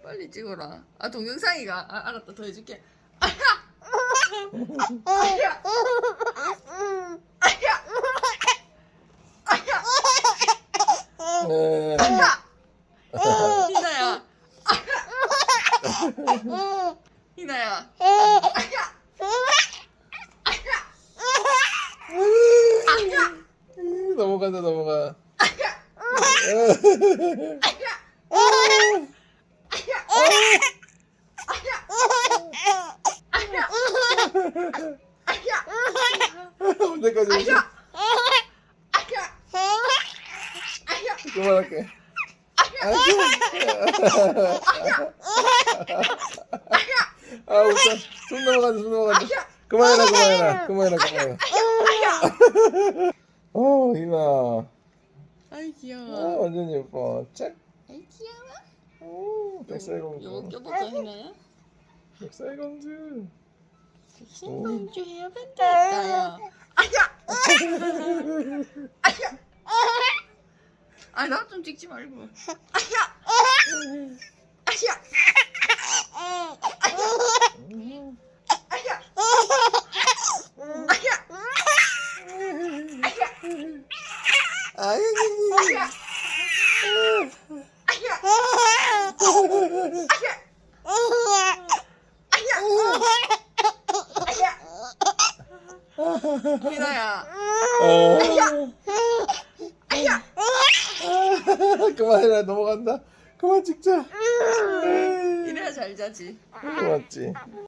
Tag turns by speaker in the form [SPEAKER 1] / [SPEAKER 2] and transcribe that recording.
[SPEAKER 1] 빨리 찍어라. 아 동영상이가. 아 알았다. 더 해줄게. 아야. 아야. 아야. 아야. 희나야. 희나야. 아야.
[SPEAKER 2] 넘어간다 넘어가. 언제까지? 그만할게. 아 웃어. 손 넘어간다 손 넘어간다. 그만해라. 희나.
[SPEAKER 1] 아이
[SPEAKER 2] 아
[SPEAKER 1] 귀여워.
[SPEAKER 2] 완전 예뻐. 책.
[SPEAKER 1] 아이 귀여워.
[SPEAKER 2] 오 백설공주.
[SPEAKER 1] 요거 껴볼까 희나야?
[SPEAKER 2] 백설공주.
[SPEAKER 1] 백설공주 해야 된다. 아야. 아야. 아 나 좀 찍지 말고. 아야. 아야. 아야. 아야. 희나야.
[SPEAKER 2] 그만해라 넘어간다. 그만 찍자.
[SPEAKER 1] 이래야 잘 자지.
[SPEAKER 2] 고맙지.